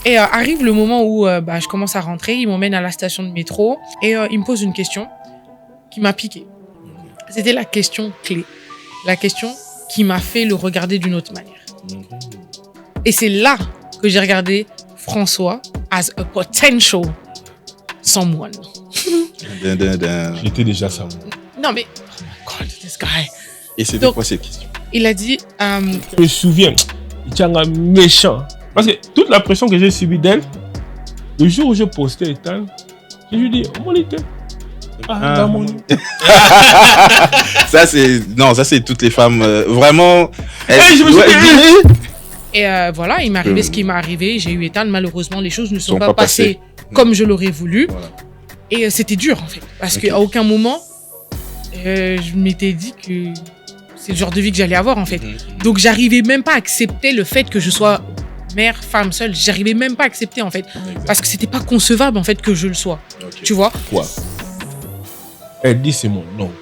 Et arrive le moment où je commence à rentrer, il m'emmène à la station de métro et il me pose une question qui m'a piqué. C'était la question clé, la question qui m'a fait le regarder d'une autre manière. Et c'est là que j'ai regardé François as a potential someone. J'étais déjà someone. Non mais, oh my God, this guy. Et c'était quoi cette question? Il a dit... Je me souviens, il était un méchant. Parce que toute la pression que j'ai subie d'elle, le jour où je postais Ethan, je lui dis, oh mon Ethan. Ah, mon Ça c'est toutes les femmes vraiment. Je me suis dit. Et voilà, il m'est arrivé ce qui m'est arrivé. J'ai eu Ethan. Malheureusement, les choses ne sont pas passées comme je l'aurais voulu. Voilà. Et c'était dur en fait, parce qu'à aucun moment je m'étais dit que c'est le genre de vie que j'allais avoir en fait. Donc j'arrivais même pas à accepter le fait que je sois mère, femme seule. J'arrivais même pas à accepter en fait, parce que c'était pas concevable en fait que je le sois. Tu vois? Quoi? Elle dit c'est mon oncle,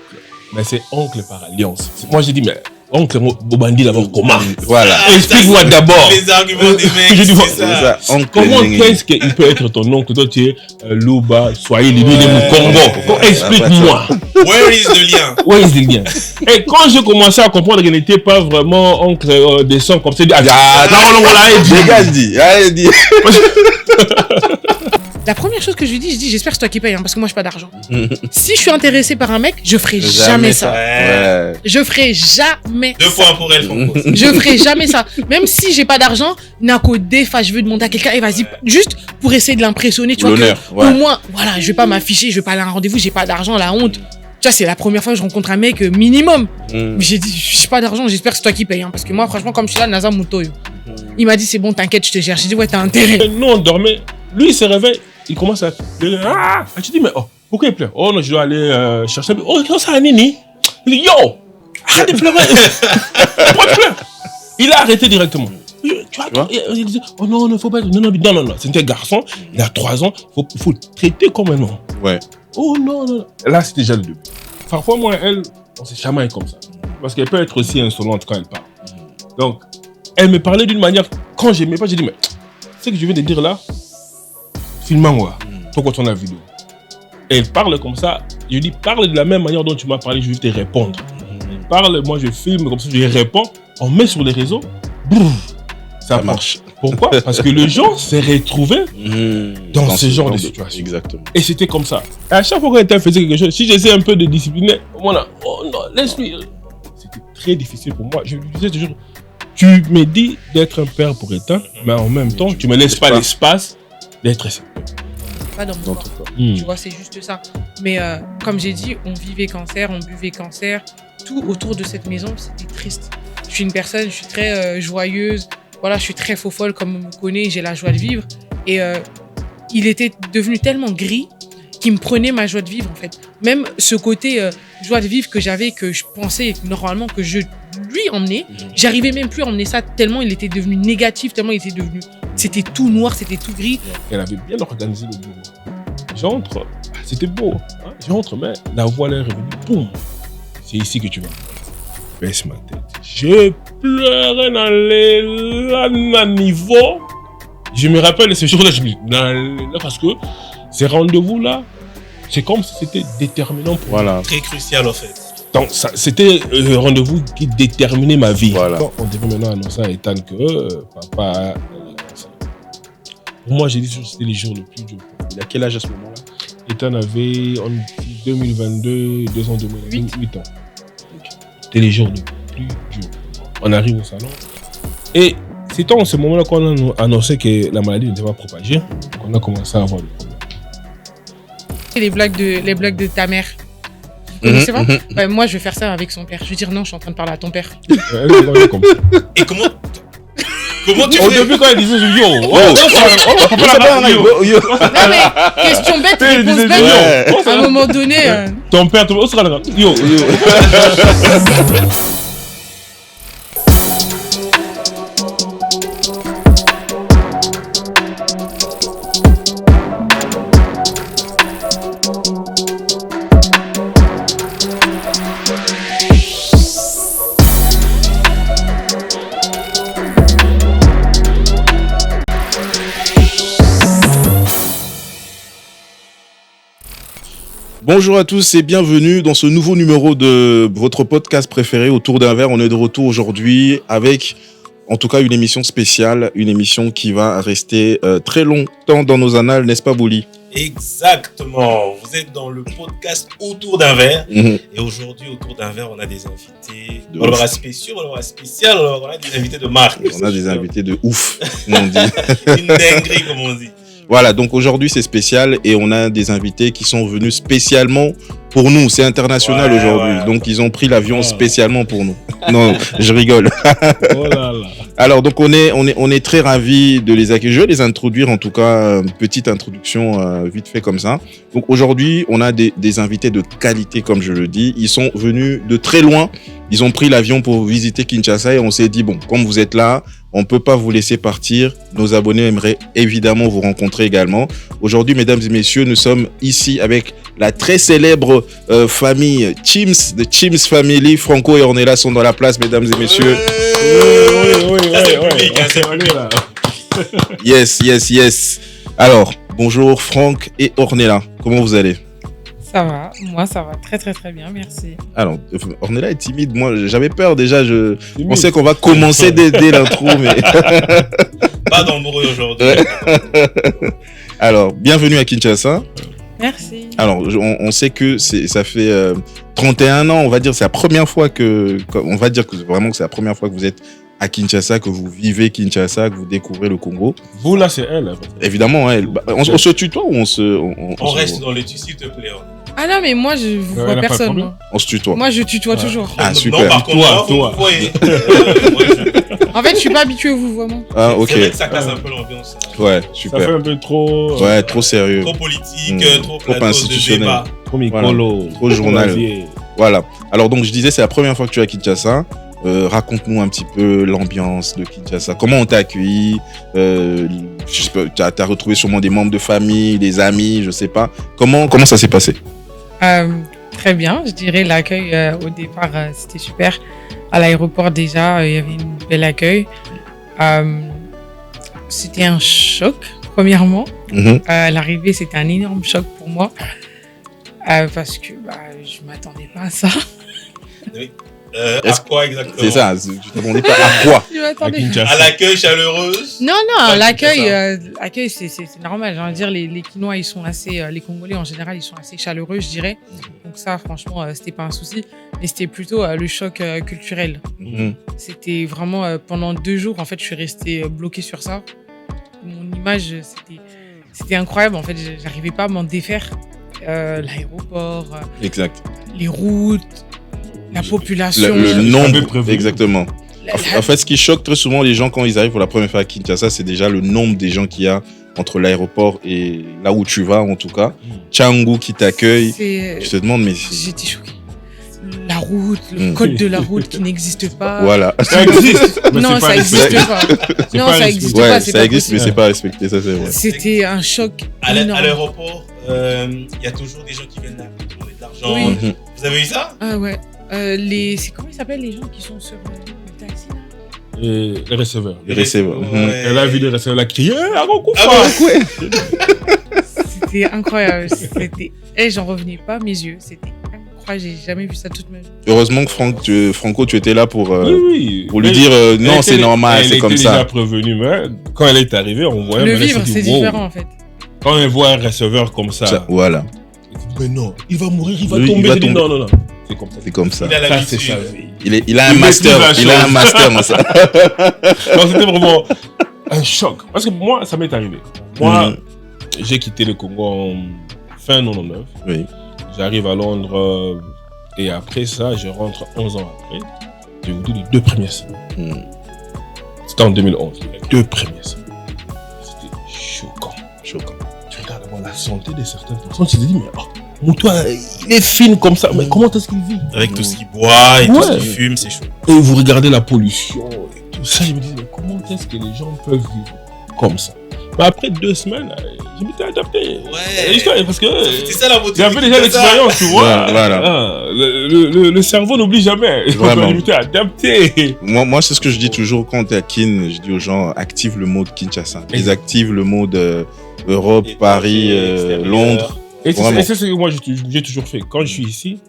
mais c'est oncle par alliance. Moi j'ai dit mais oncle Bobandi d'abord comment? Voilà. Explique-moi d'abord. Les arguments des mecs. Je dis, ça. Comment est-ce qu'il peut être ton oncle? Toi tu es Louba, Swahili, lui il est Mukongo. Explique-moi. Where is the lien? Where is the lien? Et quand j'ai commencé à comprendre qu'il n'était pas vraiment oncle des sons comme ça, il dit. La première chose que je lui dis, j'espère que c'est toi qui payes, parce que moi je n'ai pas d'argent. Si je suis intéressé par un mec, je ferai jamais ça. Ouais. Je ferai jamais 2 points pour elle, Franco. Je ferai jamais ça. Même si j'ai pas d'argent, Nako Defa, je veux demander à quelqu'un, et vas-y, juste pour essayer de l'impressionner, tu vois, au moins, voilà, je vais pas m'afficher, je vais pas aller à un rendez-vous, j'ai pas d'argent, la honte. Tu vois, c'est la première fois que je rencontre un mec minimum. Mais j'ai dit, j'ai pas d'argent, j'espère que c'est toi qui payes, parce que moi, franchement, comme je suis là, Naza Moutoyo. Il m'a dit, c'est bon, t'inquiète, je te gère. J'ai dit, ouais, t'as intérêt. Nous, on dormait. Lui, il se réveille. Il commence à pleurer. Ah! Je dis, mais pourquoi il pleure? Oh non, je dois aller chercher. Oh, comment ça, Nini? Il dit, yo! Arrête de pleurer! Pourquoi tu pleures? Il a arrêté directement. Tu vois? Il dit, oh non, il faut pas. Non. C'est un garçon, il a 3 ans, il faut le traiter comme un homme. Ouais. Oh non. Là, c'était déjà le début. Parfois, moi, elle, on s'est chamaillé comme ça. Parce qu'elle peut être aussi insolente quand elle parle. Donc, elle me parlait d'une manière, quand j'aimais pas, j'ai dit, mais ce que je viens de dire là, filme-moi, pourquoi tu as la vidéo? Et elle parle comme ça, je lui dis, parle de la même manière dont tu m'as parlé, je vais te répondre. Elle parle, moi je filme, comme ça je réponds, on met sur les réseaux, ça marche. Pourquoi? Parce que les gens s'est retrouvé dans ce genre de situation. Exactement. Et c'était comme ça. Et à chaque fois qu'elle faisait quelque chose, si j'essaie un peu de discipliner, voilà, oh non, laisse-lui. C'était très difficile pour moi. Je lui disais toujours, tu me dis d'être un père pour Ethan, mais en même temps, tu me laisses pas l'espace d'être ici. Pas dans mon corps. Tu vois, c'est juste ça. Mais comme j'ai dit, on vivait cancer, on buvait cancer. Tout autour de cette maison, c'était triste. Je suis une personne, je suis très joyeuse. Voilà, je suis très faux-folle, comme on me connaît, j'ai la joie de vivre. Et il était devenu tellement gris qu'il me prenait ma joie de vivre, en fait. Même ce côté joie de vivre que j'avais, que je pensais normalement que je lui emmenais, j'arrivais même plus à emmener ça tellement il était devenu négatif, tellement il était devenu... C'était tout noir, c'était tout gris. Elle avait bien organisé le bureau. J'entre, c'était beau. Hein? J'entre, mais la voix est revenue. Boum! C'est ici que tu vas. Baisse ma tête. Je pleurais dans le niveau. Je me rappelle de ce jour-là, je me dis, là, parce que ces rendez-vous-là, c'est comme si c'était déterminant pour moi. Très crucial, en fait. Donc, c'était un rendez-vous qui déterminait ma vie. Voilà. Donc, on devait maintenant annoncer à Ethan que papa... Pour moi, j'ai dit que c'était les jours les plus durs. Il a quel âge à ce moment-là? Ethan avait, en 2022, 2 ans, 8 ans. C'était les jours les plus durs. On arrive au salon. Et c'est en ce moment-là qu'on a annoncé que la maladie n'était pas propagée. On a commencé à avoir des problèmes. Les blagues de ta mère. Vous connaissez pas? Ouais, moi, je vais faire ça avec son père. Je vais dire non, je suis en train de parler à ton père. Et comment tu fais? Au début, quand elle disait yo, Non mais, question bête, réponse bête. À un moment donné... Ton père, yo. Bonjour à tous et bienvenue dans ce nouveau numéro de votre podcast préféré Autour d'un verre. On est de retour aujourd'hui avec, en tout cas, une émission spéciale, une émission qui va rester très longtemps dans nos annales, n'est-ce pas, Bouli? Exactement. Vous êtes dans le podcast Autour d'un verre. Et aujourd'hui, Autour d'un verre, on a des invités. On aura spécial, on aura des invités de marque. On a des invités de ouf, comme on dit. Une dinguerie, comme on dit. Voilà, donc aujourd'hui c'est spécial et on a des invités qui sont venus spécialement pour nous. C'est international aujourd'hui, donc ils ont pris l'avion spécialement pour nous. Non, je rigole. Oh là là. Alors donc on est très ravis de les accueillir. Je vais les introduire en tout cas, une petite introduction vite fait comme ça. Donc aujourd'hui on a des invités de qualité comme je le dis. Ils sont venus de très loin. Ils ont pris l'avion pour visiter Kinshasa et on s'est dit bon, comme vous êtes là, on peut pas vous laisser partir. Nos abonnés aimeraient évidemment vous rencontrer également. Aujourd'hui, mesdames et messieurs, nous sommes ici avec la très célèbre famille Chims, the Chims Family. Franco et Ornella sont dans la place, mesdames et messieurs. Yes. Alors, bonjour Franck et Ornella. Comment vous allez? Ça va, moi ça va très très très bien, merci. Alors, Ornella est timide, moi j'avais peur déjà, je pensais qu'on va commencer dès l'intro, mais... Pas d'embrouille aujourd'hui. Alors, bienvenue à Kinshasa. Merci. Alors, on sait que ça fait 31 ans, on va dire, c'est la première fois on va dire que vraiment que c'est la première fois que vous êtes à Kinshasa, que vous vivez Kinshasa, que vous découvrez le Congo. Vous là, c'est elle. Évidemment, elle. On se tutoie ou on reste dans les tu, s'il te plaît. Ah non, mais moi je vous vois personne. Moi. On se tutoie. Moi je tutoie toujours. Ah super. Non, par contre, toi. Vous voyez. En fait, je suis pas habitué au vouvoiement. Ah ok. C'est vrai que ça casse un peu l'ambiance. Ouais, super. Ça fait un peu trop. Ouais, trop sérieux. Trop politique, trop institutionnel. De débat. Trop micolo. Voilà. Trop journal. Voilà. Alors donc je disais, c'est la première fois que tu es à Kinshasa. Raconte-nous un petit peu l'ambiance de Kinshasa. Comment on t'a accueilli? Je sais pas, t'as retrouvé sûrement des membres de famille, des amis, je sais pas. Comment ça s'est passé? Très bien, je dirais l'accueil au départ c'était super. À l'aéroport déjà, il y avait un bel accueil. C'était un choc premièrement. À l'arrivée, c'était un énorme choc pour moi parce que je m'attendais pas à ça. Oui. À quoi exactement? C'est ça, tu t'attendais pas à quoi? À l'accueil chaleureuse? Non, l'accueil c'est normal. J'ai envie de dire, les Kinois, ils sont assez, les Congolais en général, ils sont assez chaleureux, je dirais. Donc ça, franchement, c'était pas un souci. Mais c'était plutôt le choc culturel. C'était vraiment, pendant 2 jours, en fait, je suis restée bloquée sur ça. Mon image, c'était incroyable. En fait, j'arrivais pas à m'en défaire. L'aéroport, exact. Les routes, la population, le nombre, exactement. En fait, ce qui choque très souvent les gens quand ils arrivent pour la première fois à Kinshasa, c'est déjà le nombre des gens qu'il y a entre l'aéroport et là où tu vas, en tout cas. Tchangu qui t'accueille. Je te demande, mais... J'étais choquée. La route, le code de la route qui n'existe pas. Voilà. Ça existe. Non, ça n'existe pas. Non, ça n'existe pas. Ça existe, mais c'est pas respecté, ça c'est vrai. C'était un choc énorme. À l'aéroport, il y a toujours des gens qui viennent là pour demander de l'argent. Oui. Vous avez eu ça? Ah ouais. Comment ils s'appellent les gens qui sont sur le taxi là? Les receveurs. Les receveurs. Elle a vu les receveurs, elle a crié C'était incroyable. J'en revenais pas mes yeux. C'était incroyable. J'ai jamais vu ça toute ma vie. Heureusement que Franco, tu étais là pour lui dire non, c'est normal, c'est comme ça. Elle était déjà prévenue, mais quand elle est arrivée, on voyait. Le vivre, c'est différent en fait. Quand elle voit un receveur comme ça. Voilà. Mais non, il va mourir, il va tomber. Non. C'est comme ça. Il a ça, c'est sa vie. Il a un master. Il a un master dans ça. Non, c'était vraiment un choc. Parce que moi, ça m'est arrivé. Moi, j'ai quitté le Congo en fin 99. Oui. J'arrive à Londres et après ça, je rentre 11 ans après. Je vous dis les 2 premières semaines. C'était en 2011. Les 2 premières semaines. C'était choquant. Tu regardes d'abord la santé de certaines personnes. Tu te dis, mais mon toit, il est fin comme ça. Mais comment est-ce qu'il vit? Avec tout ce qu'il boit et tout ce qu'il fume, c'est chaud. Et vous regardez la pollution et tout ça. Je me dis, mais comment est-ce que les gens peuvent vivre comme ça? Mais après 2 semaines, je m'étais adapté. Ouais. Parce que c'est ça la motivation. j'avais déjà l'expérience, tu vois. Voilà. Le cerveau n'oublie jamais. Vraiment. Je m'étais adapté. Moi, c'est ce que je dis toujours quand t'es à Kin. Je dis aux gens, active le mode Kinshasa. Désactive le mode Europe, Paris, Londres. Et c'est ce que moi j'ai toujours fait. Quand je suis ici,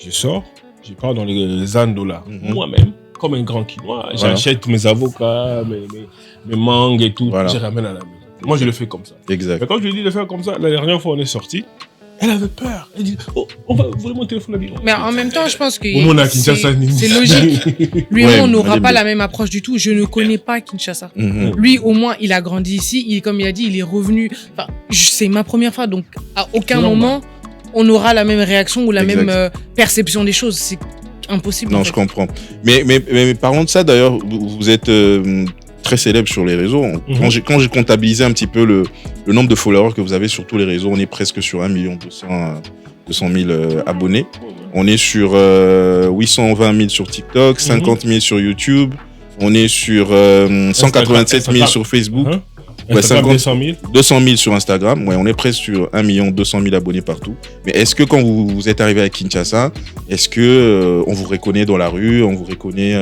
je sors, je pars dans les Andola moi-même, comme un grand Quinois. J'achète mes avocats, mes mangues et tout, je ramène à la maison. Moi, je le fais comme ça. Exact. Mais quand je lui ai dit de faire comme ça, la dernière fois on est sorti, elle avait peur. Elle dit, on va voler mon téléphone à Mais en même temps, je pense que c'est logique. Lui, on n'aura pas la même approche du tout. Je ne connais pas Kinshasa. Lui, au moins, il a grandi ici. Comme il a dit, il est revenu. Enfin, c'est ma première fois, donc à aucun moment on aura la même réaction ou la même perception des choses. C'est impossible. Non, je comprends. Mais parlons de ça, d'ailleurs, vous êtes très célèbre sur les réseaux. Quand j'ai comptabilisé un petit peu le nombre de followers que vous avez sur tous les réseaux, on est presque sur 1 200 000 abonnés. On est sur 820 000 sur TikTok, 50 000 sur YouTube. On est sur 187 000 sur Facebook. Ouais, 200 000 sur Instagram. Ouais, on est presque sur 1 200 000 abonnés partout. Mais est-ce que quand vous êtes arrivé à Kinshasa, est-ce que on vous reconnaît dans la rue, on vous reconnaît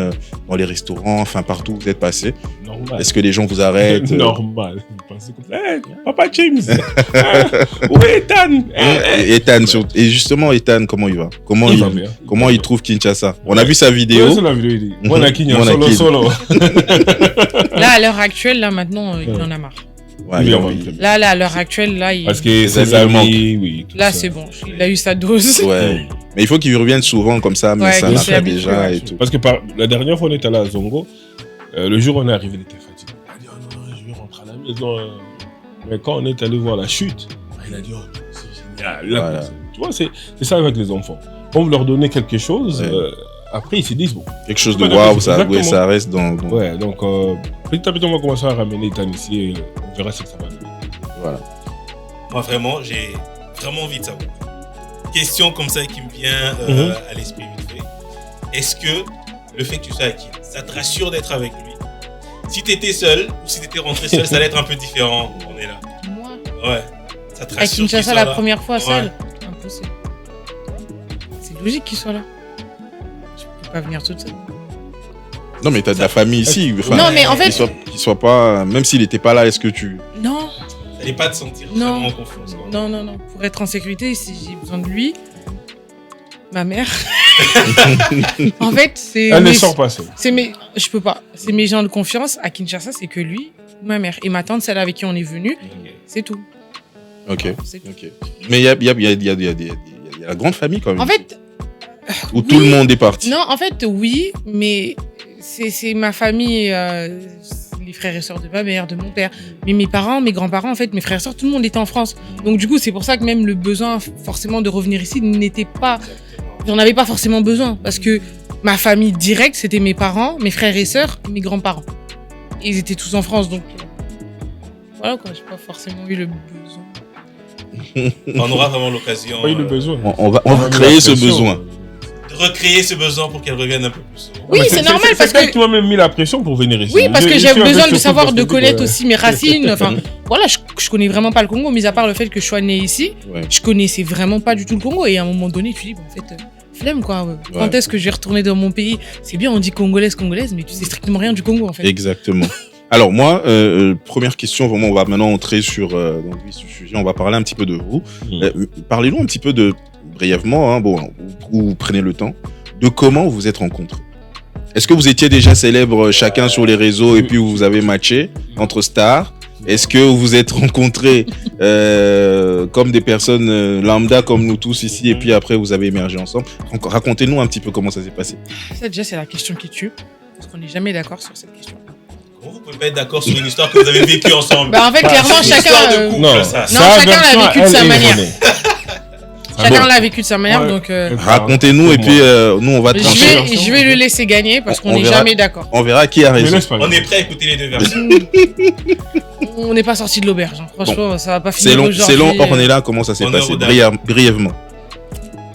dans les restaurants, enfin partout où vous êtes passé? Normal. Est-ce que les gens vous arrêtent? Normal. Hey, Papa James. Où est Ethan? Et justement, Ethan, comment il va? Comment il trouve Kinshasa? On a vu sa vidéo. C'est la vidéo. On a Kinshasa solo. Là, à l'heure actuelle, là maintenant, il en a marre. Ouais, là, à l'heure actuelle, là, parce que ses amis, oui. Là, c'est bon. Il a eu sa dose. Ouais. Mais il faut qu'il revienne souvent comme ça, mais ça marche déjà et tout. Parce que la dernière fois, on était allé à Zongo. Le jour où on est arrivé, il était fatigué. Il a dit, oh non, je vais rentrer à la maison. Mais quand on est allé voir la chute, il a dit, oh, c'est génial. Voilà. Tu vois, c'est ça avec les enfants. Quand vous leur donnez quelque chose, après, ils se disent, bon. Quelque chose de waouh, ça reste dans. Ouais, donc, petit à petit, on va commencer à ramener Ethan ici et on verra ce que ça va donner. Voilà. Moi, vraiment, j'ai vraiment envie de savoir. Question comme ça qui me vient à l'esprit vite fait. Est-ce que le fait que tu sois avec lui, ça te rassure d'être avec lui? Si tu étais seul ou si tu étais rentré seul, ça allait être un peu différent. On est là. Moi? Ouais. Ça te rassure. Avec Kinshasa la première fois seul? Impossible. C'est logique qu'il soit là. Je peux pas venir toute seule. Non, mais t'as de la famille ici. Enfin, non, mais en fait. Qu'il soit pas. Même s'il était pas là, est-ce que tu. Non. T'allais pas te sentir vraiment en confiance. Non. Pour être en sécurité, si j'ai besoin de lui, ma mère. En fait, c'est. Elle ne sort pas seule. Je peux pas. C'est mes gens de confiance. À Kinshasa, c'est que lui, ma mère. Et ma tante, celle avec qui on est venu. C'est tout. Ok. Mais il y a la grande famille quand même. En fait. Où tout le monde est parti. Non, en fait, oui, mais c'est ma famille, les frères et sœurs de ma mère, de mon père. Mais mes parents, mes grands-parents, en fait, mes frères et sœurs, tout le monde était en France. Donc du coup, c'est pour ça que même le besoin forcément de revenir ici n'était pas... J'en avais pas forcément besoin. Parce que ma famille directe, c'était mes parents, mes frères et sœurs, mes grands-parents. Et ils étaient tous en France, donc... Voilà quoi, j'ai pas forcément eu le besoin. On aura vraiment l'occasion... Pas eu le besoin. On va créer ce besoin. Recréer ce besoin pour qu'elle revienne un peu plus. Oui, c'est normal parce que tu m'as même mis la pression pour venir ici. Oui, parce que j'ai besoin de savoir, de connaître aussi mes racines. Enfin, voilà, je connais vraiment pas le Congo, mis à part le fait que je sois né ici. Je connaissais vraiment pas du tout le Congo. Et à un moment donné, tu dis, bon, en fait, flemme quoi. Quand est-ce que je vais retourner dans mon pays? C'est bien, on dit congolaise, mais tu sais strictement rien du Congo en fait. Exactement. Alors moi, première question, vraiment, on va maintenant entrer sur ce sujet. On va parler un petit peu de vous. Parlez-nous un petit peu brièvement, hein, vous prenez le temps, de comment vous vous êtes rencontrés. Est-ce que vous étiez déjà célèbres chacun sur les réseaux et puis vous avez matché entre stars? Est-ce que vous vous êtes rencontrés comme des personnes lambda comme nous tous ici et puis après vous avez émergé ensemble? Racontez-nous un petit peu comment ça s'est passé. Ça déjà c'est la question qui tue, parce qu'on n'est jamais d'accord sur cette question. Vous pouvez pas être d'accord sur une histoire que vous avez vécue ensemble. Bah en fait clairement chacun chacun l'a vécu de sa manière. Chacun l'a vécu de sa manière, donc... Racontez-nous et puis nous on va trancher. Je vais le laisser gagner parce qu'on n'est jamais d'accord. On verra qui a raison. On est prêt à écouter les deux versions. On n'est pas sorti de l'auberge, hein. Franchement, ça va pas finir aujourd'hui. C'est long, on est là, comment ça s'est passé brièvement.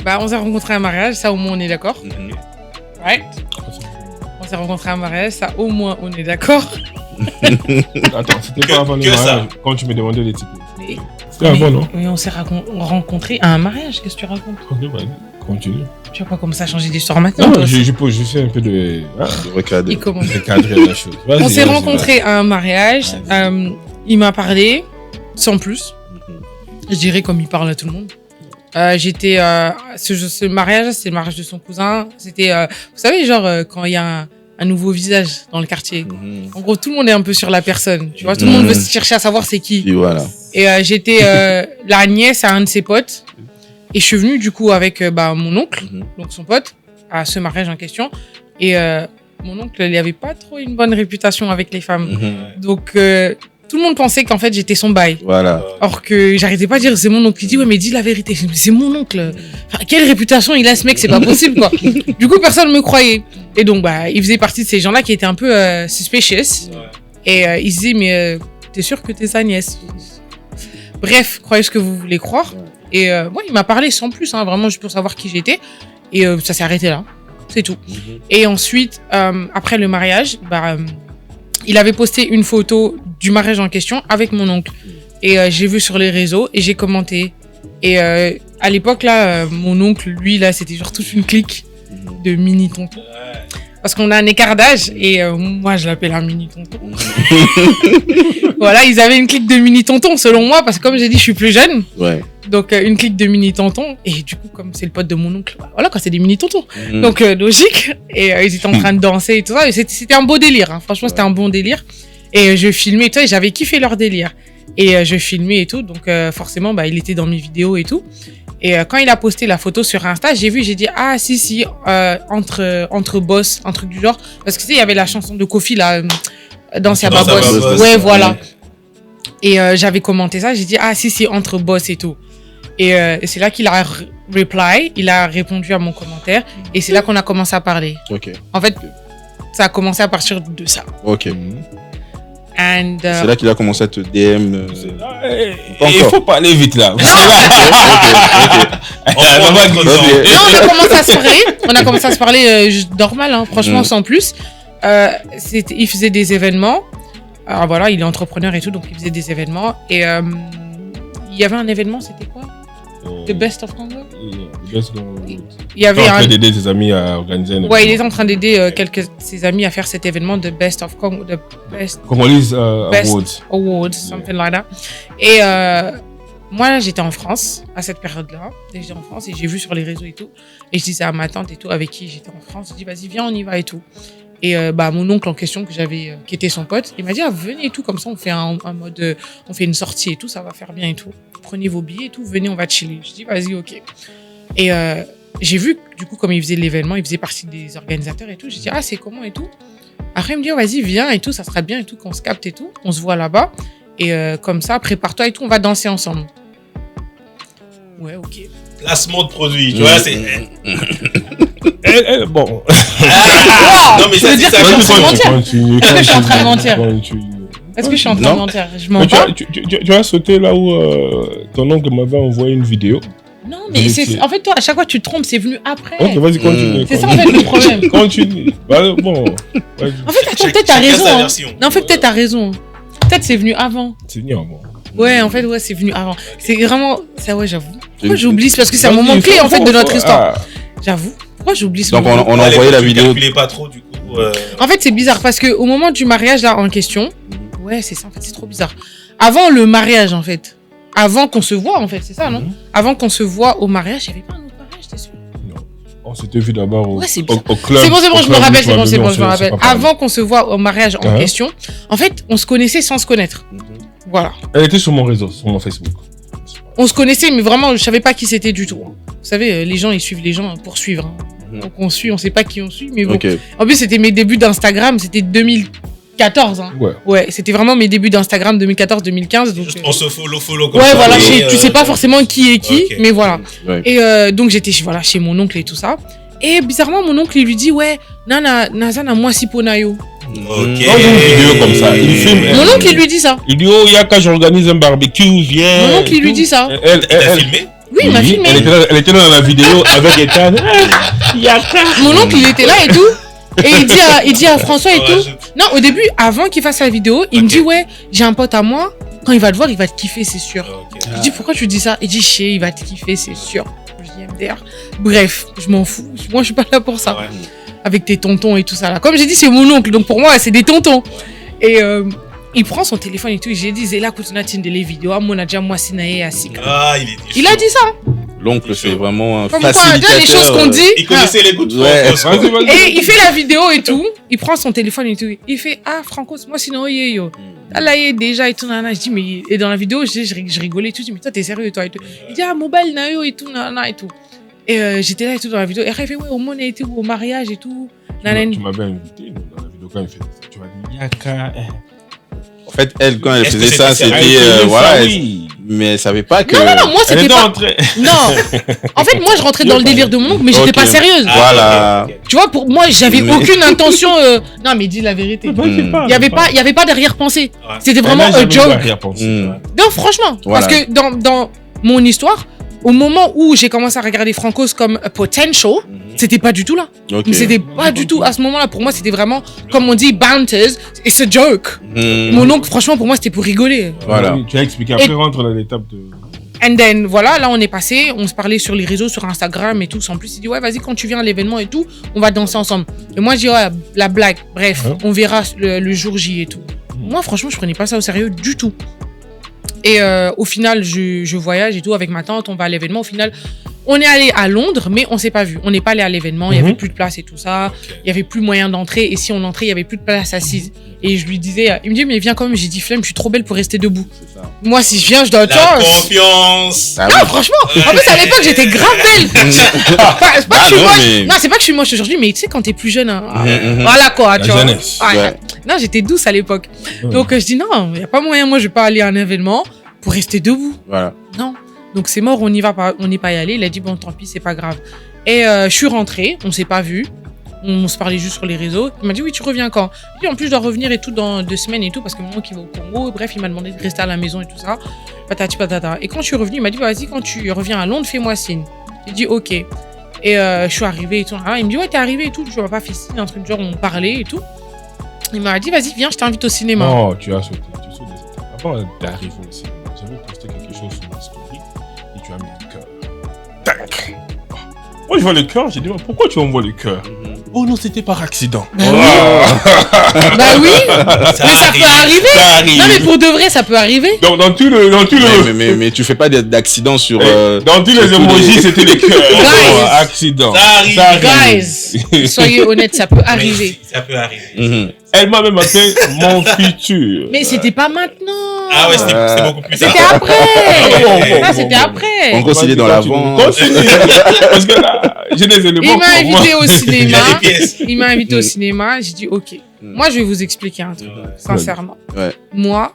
Bah on s'est rencontrés à un mariage, ça au moins on est d'accord. Ouais. On s'est rencontrés à un mariage, ça au moins on est d'accord. Attends, c'était pas avant le mariage quand tu me demandais les types. C'était avant, non? Mais on s'est rencontrés à un mariage, qu'est-ce que tu racontes? Continue. Tu vois pas comment ça a changé d'histoire maintenant? Non, je fais un peu de recadrer. Recadrer la chose. On s'est rencontrés à un mariage, il m'a parlé, sans plus. Je dirais comme il parle à tout le monde. J'étais ce mariage, c'est le mariage de son cousin. C'était, vous savez, genre quand il y a un nouveau visage dans le quartier. En gros, tout le monde est un peu sur la personne. Tu vois, tout le monde veut chercher à savoir c'est qui. Et voilà. Et j'étais la nièce à un de ses potes. Et je suis venue du coup avec mon oncle, donc son pote, à ce mariage en question. Et mon oncle, il avait pas trop une bonne réputation avec les femmes. Donc tout le monde pensait qu'en fait j'étais son bail. Voilà. Or que j'arrêtais pas de dire c'est mon oncle. Il dit ouais mais dis la vérité. Je dis, mais c'est mon oncle. Enfin, quelle réputation il a ce mec, c'est pas possible quoi. Du coup personne me croyait. Et donc il faisait partie de ces gens-là qui étaient un peu suspicious. Et il se disait mais t'es sûr que t'es sa nièce? Bref, croyez ce que vous voulez croire. Et moi il m'a parlé sans plus, hein, vraiment juste pour savoir qui j'étais. Et ça s'est arrêté là. C'est tout. Et ensuite après le mariage, il avait posté une photo du mariage en question avec mon oncle. Et j'ai vu sur les réseaux et j'ai commenté. Et à l'époque, là, mon oncle, lui, là, c'était genre toute une clique de mini-tontons. Parce qu'on a un écart d'âge et moi, je l'appelle un mini-tonton. Voilà, ils avaient une clique de mini-tontons, selon moi, parce que comme j'ai dit, je suis plus jeune. Ouais. Donc, une clique de mini-tontons. Et du coup, comme c'est le pote de mon oncle, voilà, quoi, c'est des mini-tontons. Donc, logique. Et ils étaient en train de danser et tout ça. Et c'était un beau délire. Hein. Franchement, c'était un bon délire. Et je filmais et tout. Et j'avais kiffé leur délire. Et je filmais et tout. Donc, forcément, il était dans mes vidéos et tout. Et quand il a posté la photo sur Insta, j'ai dit, ah, si, entre boss, un truc du genre. Parce que tu sais, il y avait la chanson de Kofi, là, dans Siaba Boss. Ouais, voilà. Et j'avais commenté ça. J'ai dit, ah, si, entre boss et tout. Et c'est là qu'il a reply, il a répondu à mon commentaire. Et c'est là qu'on a commencé à parler. Ok. En fait, ça a commencé à partir de ça. Ok. And, c'est là qu'il a commencé à te DM. Il faut pas aller vite là. Non, on a commencé à se parler. On a commencé à se parler normal, hein, franchement, sans plus. Il faisait des événements. Alors voilà, il est entrepreneur et tout, donc il faisait des événements. Et il y avait un événement, c'était quoi? The Best of Congo? Il y avait en train d'aider ses amis à organiser un événement. Ouais, il est en train d'aider quelques de ses amis à faire cet événement de Best of Congo, de Best Congolese Awards, something like that. Et moi, j'étais en France à cette période-là. J'étais en France et j'ai vu sur les réseaux et tout. Et je disais à ma tante et tout, avec qui j'étais en France, je dis vas-y, viens, on y va et tout. Et mon oncle en question qui était son pote, il m'a dit venez et tout, comme ça on fait un mode, on fait une sortie et tout, ça va faire bien et tout. Prenez vos billets et tout, venez, on va chiller. Je dis vas-y, ok. Et j'ai vu du coup comme il faisait l'événement, il faisait partie des organisateurs et tout. J'ai dit c'est comment et tout. Après il me dit vas-y viens et tout, ça sera bien et tout, qu'on se capte et tout, on se voit là-bas et comme ça prépare-toi et tout, on va danser ensemble. Ouais, ok. Placement de produit, tu vois, c'est. Bon. Non, mais ça, c'est ça. Est-ce que je suis en train de mentir? Est-ce que je suis en train de mentir? Je mens pas. Tu as sauté là où ton oncle m'avait envoyé une vidéo. Non, mais en fait, toi, à chaque fois, tu te trompes, c'est venu après. Ok, vas-y, continue. C'est ça, en fait, le problème. Continue. Bon. En fait, attends, peut-être t'as raison. Hein. Non, en fait, peut-être t'as raison. Peut-être c'est venu avant. C'est venu avant. Ouais, en fait, ouais, c'est venu avant. C'est vraiment. Ça, ouais, j'avoue. Pourquoi j'oublie? Parce que c'est un moment clé, en fait, de notre histoire. J'avoue. Pourquoi j'oublie ce moment? Donc, on a envoyé la vidéo. Pas trop, du coup. En fait, c'est bizarre parce qu'au moment du mariage, là, en question. Ouais, c'est ça, en fait, c'est trop bizarre. Avant le mariage, en fait. Avant qu'on se voit, en fait, c'est ça, non? Avant qu'on se voit au mariage, il n'y avait pas un autre mariage, t'es sûr? Non. On s'était vu d'abord au club. C'est bon, je me rappelle, je me rappelle. Avant qu'on se voit au mariage en question, en fait, on se connaissait sans se connaître. Voilà. Elle était sur mon réseau, sur mon Facebook. On se connaissait, mais vraiment, je savais pas qui c'était du tout. Vous savez, les gens, ils suivent les gens pour suivre. Hein. Donc, on suit, on sait pas qui on suit, mais bon. Okay. En plus, c'était mes débuts d'Instagram, c'était 2014. Hein. Ouais, c'était vraiment mes débuts d'Instagram 2014-2015. Donc, on se follow comme ça. Ouais, voilà, tu sais pas ouais. forcément qui est qui, mais voilà. Ouais. Et donc, j'étais chez mon oncle et tout ça. Et bizarrement, mon oncle, il lui dit, ouais, Nazana, moi, si ponayo. Ok. Dans une vidéo comme ça, il filme. Mon oncle, il lui dit ça. Il dit, oh, il y a quand j'organise un barbecue, viens. Mon oncle, il lui dit ça. Elle a filmé? Oui, il m'a filmé. Elle était là dans la vidéo avec Ethan. Mon oncle, il était là et tout. Et il dit à François et tout. Non, au début, avant qu'il fasse la vidéo, il me dit, ouais, j'ai un pote à moi. Quand il va te voir, il va te kiffer, c'est sûr. Je dis, pourquoi tu dis ça? Il dit, chier, il va te kiffer, c'est sûr. Je dis, MDR. Bref, je m'en fous. Moi, je suis pas là pour ça. Avec tes tontons et tout ça là. Comme j'ai dit, c'est mon oncle, donc pour moi, c'est des tontons. Et il prend son téléphone et tout. J'ai dit, Zéla, Koutuna, Tindele vidéo, Mona Dja, moi, Sinae, Asika. Ah, Il a dit ça. L'oncle, c'est vraiment un Comme quoi, facilitateur. les choses qu'on dit. Il connaissait les goûts de Ouais. Francos. Et il fait la vidéo et tout. Il prend son téléphone et tout. Il fait, ah, Francos, moi, sinon, yo. Là, il est déjà et tout, nana. Je dis, mais, et dans la vidéo, je rigolais et tout. Je dis, mais toi, t'es sérieux, toi, et tout. Il dit, ah, mobile, nayo et tout, nana, et tout. Et j'étais là et tout dans la vidéo. Et après, il fait, ouais, au monde et tout, au mariage et tout. Tu m'avais invité dans la vidéo quand il fait ça. Tu m'as dit, Yaka. En fait, elle, quand elle Est-ce faisait que ça, c'était c'était. sérieux? Voilà. Oui. Mais elle savait pas que. Non, moi, Elle c'était était pas. entrée. Non. En fait, moi, je rentrais dans le délire de mon oncle, mais j'étais Ok. pas sérieuse. Voilà. ok, ok. Tu vois, pour moi, j'avais Mais- aucune intention. Non, mais dis la vérité. Il y avait pas d'arrière-pensée. Ouais. C'était vraiment un joke. Mm. Non, franchement. Voilà. Parce que dans mon histoire, au moment où j'ai commencé à regarder Francos comme a potential, c'était pas du tout là. Ok. Mais c'était pas du tout à ce moment-là. Pour moi, c'était vraiment, comme on dit, banters. It's a joke. Mm. Mon oncle, franchement, pour moi, c'était pour rigoler. Voilà. Tu as expliqué. Après, rentre dans l'étape de. And then, voilà, là, on est passé, on se parlait sur les réseaux, sur Instagram et tout. En plus, il dit, ouais, vas-y, quand tu viens à l'événement et tout, on va danser ensemble. Et moi, je dis, ouais, la blague, bref, Ouais. on verra le jour J et tout. Moi, franchement, je prenais pas ça au sérieux du tout. Et au final, je voyage et tout avec ma tante, on va à l'événement. Au final, on est allé à Londres, mais on s'est pas vu. On n'est pas allé à l'événement, il y avait plus de place et tout ça. Il y avait plus moyen d'entrer. Et si on entrait, il y avait plus de place assise. Et je lui disais, il me dit, mais viens quand même. J'ai dit, flemme, je suis trop belle pour rester debout. C'est ça. Moi, si je viens, je dois La attendre. confiance. Ah Non, franchement, en plus à l'époque j'étais grave belle. C'est pas que je suis non, moche. mais- Non, c'est pas que je suis moche aujourd'hui, mais tu sais quand t'es plus jeune, hein, Mhm. voilà quoi, La tu vois. jeunesse. Ouais. Ouais. Non, j'étais douce à l'époque. Ouais. Donc je dis non, y a pas moyen, moi je vais pas aller à un événement pour rester debout. Voilà. Non. Donc c'est mort, on n'y va pas, on n'est pas y allé. Il a dit bon tant pis, c'est pas grave. Et je suis rentrée, on s'est pas vu. On se parlait juste sur les réseaux. Il m'a dit oui, tu reviens quand? Et en plus, je dois revenir et tout dans 2 semaines et tout parce que mon oncle il va au Congo. Bref, il m'a demandé de rester à la maison et tout ça. Patati patata. Et quand je suis revenue, il m'a dit vas-y, quand tu reviens à Londres, fais-moi signe. J'ai dit ok. Et je suis arrivée et tout. Il me dit ouais, t'es arrivée et tout. Je m'as pas fait signe, un truc genre on parlait et tout. Il m'a dit vas-y, viens, je t'invite au cinéma. Non, tu as sauté. Tu sautes des étapes. Avant d'arriver au cinéma, j'avais posté quelque chose sur ma story et tu as mis le cœur. Tac. Moi, je vois le cœur, j'ai dit, mais pourquoi tu envoies le cœur? Oh non, c'était par accident. Bah oui. Bah oui. Mais ça peut arriver. Ça arrive. Non mais pour de vrai, ça peut arriver. Donc, dans tout le. Mais tu fais pas d'accident sur. Dans tous les sur tous emojis, les- c'était les cœurs. Guys. Oh, accident. Ça arrive. Guys, soyez honnêtes, ça peut arriver. Ça peut arriver. Mhm. Elle m'a même appelé mon futur. Mais c'était pas maintenant. Ah ouais, c'était beaucoup plus tard. C'était après. bon, Ça, c'était après. On continue dans l'avant. Continue. Parce que là, j'ai des éléments. Il m'a pour moi. invité au Il y cinéma. a des pièces. Il m'a invité au cinéma. J'ai dit, OK. Moi, je vais vous expliquer un truc, sincèrement. Ouais. Moi,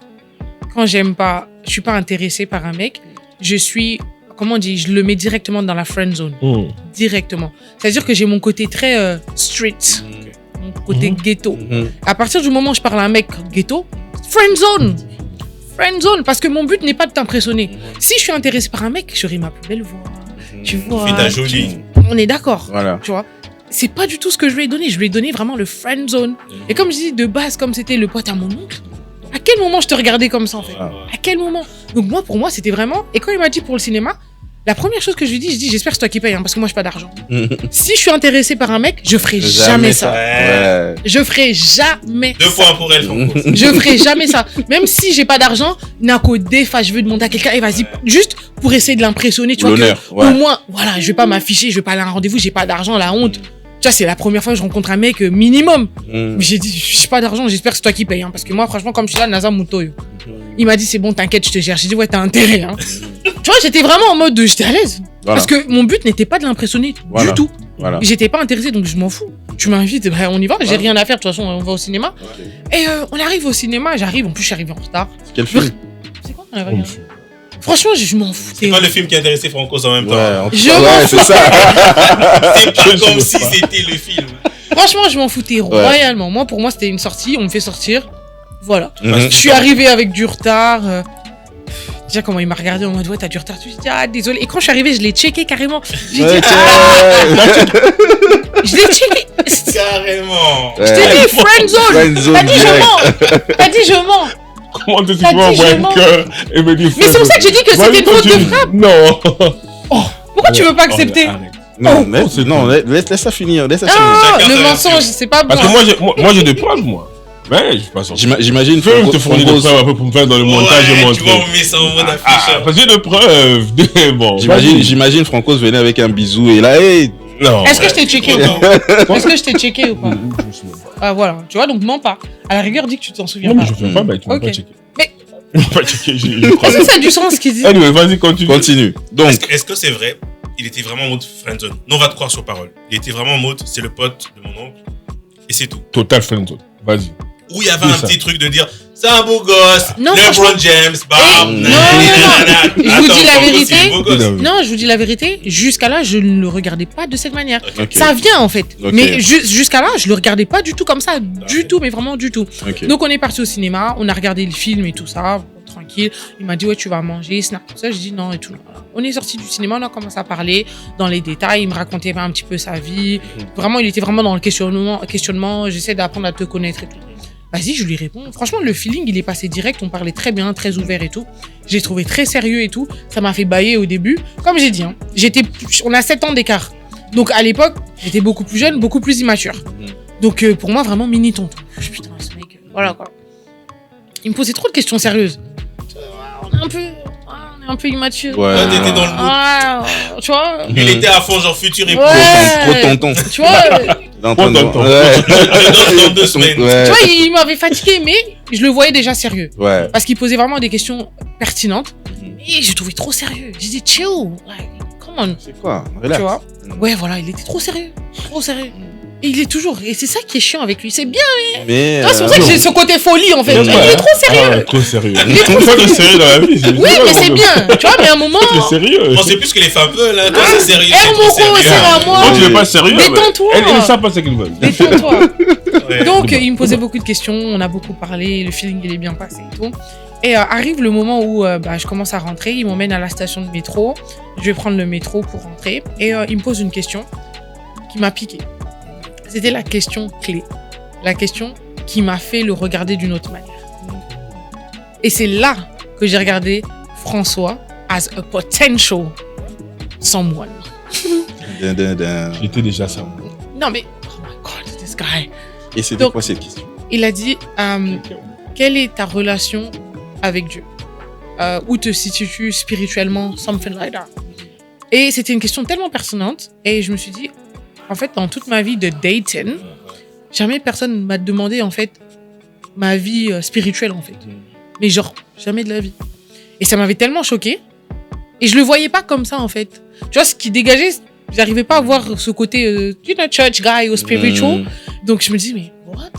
quand j'aime pas, je suis pas intéressée par un mec, je suis, comment on dit, je le mets directement dans la friend zone. Directement. C'est-à-dire que j'ai mon côté très street, mon côté ghetto. Mhm. À partir du moment où je parle à un mec ghetto, friend zone. Friend zone. Parce que mon but n'est pas de t'impressionner. Si je suis intéressée par un mec, j'aurai ma plus belle voix. Tu vois. Fais ta jolie. On est d'accord. Voilà. Tu vois. C'est pas du tout ce que je lui ai donné. Je lui ai donné vraiment le friend zone. Et comme je dis, de base, comme c'était le pote à mon oncle, à quel moment je te regardais comme ça en fait? Ah. À quel moment? Donc moi, pour moi, c'était vraiment... Et quand il m'a dit pour le cinéma, la première chose que je lui dis, j'espère que c'est toi qui paye, hein, parce que moi, je n'ai pas d'argent. Si je suis intéressée par un mec, je ferai jamais ça. Ouais. Je ferai jamais 2 ça. points pour elle, Franco. Je ferai jamais ça. Même si j'ai pas d'argent, Nako Defa, je veux demander à quelqu'un, et vas-y, juste pour essayer de l'impressionner, tu vois. L'honneur, Que, ouais. Au moins, voilà, je vais pas m'afficher, je vais pas aller à un rendez-vous, j'ai pas d'argent, la honte. Tu vois, c'est la première fois que je rencontre un mec minimum. Mhm. Mais j'ai dit, j'ai pas d'argent, j'espère que c'est toi qui paye, hein, parce que moi, franchement, comme je suis là, Naza Moutoyo. Il m'a dit, c'est bon, t'inquiète, je te gère. J'ai dit, ouais, t'as intérêt, hein. Tu vois, j'étais vraiment en mode, j'étais à l'aise. Voilà. Parce que mon but n'était pas de l'impressionner Voilà. du tout. Voilà. J'étais pas intéressée, donc je m'en fous. Tu m'invites, ben, on y va, j'ai rien à faire, de toute façon, on va au cinéma. Et on arrive au cinéma, j'arrive, en plus, je suis arrivée en retard. Quel film? C'est quoi qu'on a regardé? Franchement, je m'en fous. C'est pas le film qui a intéressé Franco en même temps. Ouais, en tout Je cas, m'en ouais, c'est ça. C'est pas comme si c'était le film. Franchement, je m'en foutais royalement. Moi, pour moi, c'était une sortie, on me fait sortir. Voilà. Mhm. Je suis arrivée avec du retard. Déjà, comment il m'a regardé en mode, ouais, t'as du retard. Je dit, ah, désolé. Et quand je suis arrivée, je l'ai checké carrément. J'ai Ouais, dit, ah, je l'ai checké. Carrément. Je t'ai dit, friend zone. Friend zone T'as dit, direct. je mens. T'as dit, je mens. Comment tu T'as peux dit, envoyer je un mens. cœur et me dire. Mais c'est pour ça que j'ai dit que c'était une faute de frappe. Non. Pourquoi tu veux pas accepter? Non, non, laisse ça finir. Laisse ça finir. Ah, Chacun le sa mensonge, version. c'est pas bon. Parce que moi, j'ai des preuves, moi. Ouais, je suis pas sorti. J'imagine Je peux te fournir des preuves un peu pour me faire dans le montage et Tu montrer. vois, on met ça en mode afficheur. Parce que j'ai de preuves. Bon, J'imagine Franco venait avec un bisou et là, hey, non. Est-ce que je t'ai checké ou pas? Est-ce que je t'ai checké ou pas? Je suis Ah voilà, tu vois, donc mens pas. À la rigueur, dis que tu t'en souviens Non, mais pas. je fais pas, mais tu m'as Ok. pas checké. Mais- Tu m'as pas checké, je crois. Est-ce que ça a du sens ce qu'il dit? Anyway, vas-y, continue. continue. Donc, Est-ce que c'est vrai? Il était vraiment en mode friendzone. Non, on va te croire sur parole. Il était vraiment en mode, c'est le pote de mon oncle. Et c'est tout. Total friendzone. Vas-y. Où il y avait C'est un ça. petit truc de dire, c'est un beau gosse. Non, LeBron franchement- James, bam. Non, je vous dis la Franco, vérité. c'est un beau gosse. Non, je vous dis la vérité, jusqu'à là, je ne le regardais pas de cette manière. ok. Ça vient en fait. Ok. Mais jusqu'à là, je le regardais pas du tout comme ça. Du tout, mais vraiment du tout. Ok. Donc on est parti au cinéma, on a regardé le film et tout ça, tranquille. Il m'a dit ouais tu vas manger, snack, tout ça. Je dis non et tout. On est sorti du cinéma, on a commencé à parler dans les détails. Il me racontait un petit peu sa vie. Vraiment, il était vraiment dans le questionnement. J'essaie d'apprendre à te connaître et tout. Vas-y, je lui réponds. Franchement, le feeling, il est passé direct. On parlait très bien, très ouvert et tout. J'ai trouvé très sérieux et tout. Ça m'a fait bailler au début. Comme j'ai dit, hein, on a 7 ans d'écart. Donc à l'époque, j'étais beaucoup plus jeune, beaucoup plus immature. Donc pour moi, vraiment mini tonton. Putain, ce mec, voilà quoi. Il me posait trop de questions sérieuses. On est un peu immature. Ouais. Ouais, t'étais dans le mood. Ah, tu vois. Il était à fond, genre futur époux. Ouais. Trop tonton. Tu vois, Dans Trop tonton. Dans 2 semaines. Ouais. tu vois, il m'avait fatigué, mais je le voyais déjà sérieux. Ouais. Parce qu'il posait vraiment des questions pertinentes. Et je le trouvais trop sérieux. J'ai dit, chill, like, come on. C'est quoi? Tu Relax. vois. Ouais, voilà, il était trop sérieux. Trop sérieux. Et il est toujours. Et c'est ça qui est chiant avec lui. C'est bien. Mais. C'est pour ça que j'ai ce côté folie, en fait. Ouais. Il est trop sérieux. Ah, trop sérieux. Il est trop Faut de sérieux dans la vie. Oui, mais c'est bien. Tu vois, mais à un moment. C'est sérieux. On sait plus ce que les femmes veulent, hein. Quand Ah, c'est sérieux, Eh, c'est trop Moko, sérieux. c'est à moi. Quand tu n'es pas sérieux, Détends-toi. elles ne savent pas ce qu'elles veulent. Détends-toi. Ouais. Donc, il me posait beaucoup de questions. On a beaucoup parlé. Le feeling, il est bien passé et tout. Et arrive le moment où je commence à rentrer. Il m'emmène à la station de métro. Je vais prendre le métro pour rentrer. Et il me pose une question qui m'a piqué. C'était la question clé. La question qui m'a fait le regarder d'une autre manière. Et c'est là que j'ai regardé François as a potential someone. Dun, dun, dun. J'étais déjà ça. Non mais, oh my god, this guy. Et c'était Donc- quoi cette question? Il a dit, quelle est ta relation avec Dieu? Où te situes-tu spirituellement? Something like that. Et c'était une question tellement pertinente. Et je me suis dit, en fait, dans toute ma vie de dating, jamais personne m'a demandé, en fait, ma vie spirituelle, en fait. Mais genre, jamais de la vie. Et ça m'avait tellement choqué. Et je le voyais pas comme ça, en fait. Tu vois, ce qui dégageait, j'arrivais pas à voir ce côté, church guy ou spiritual. Donc je me dis, mais what?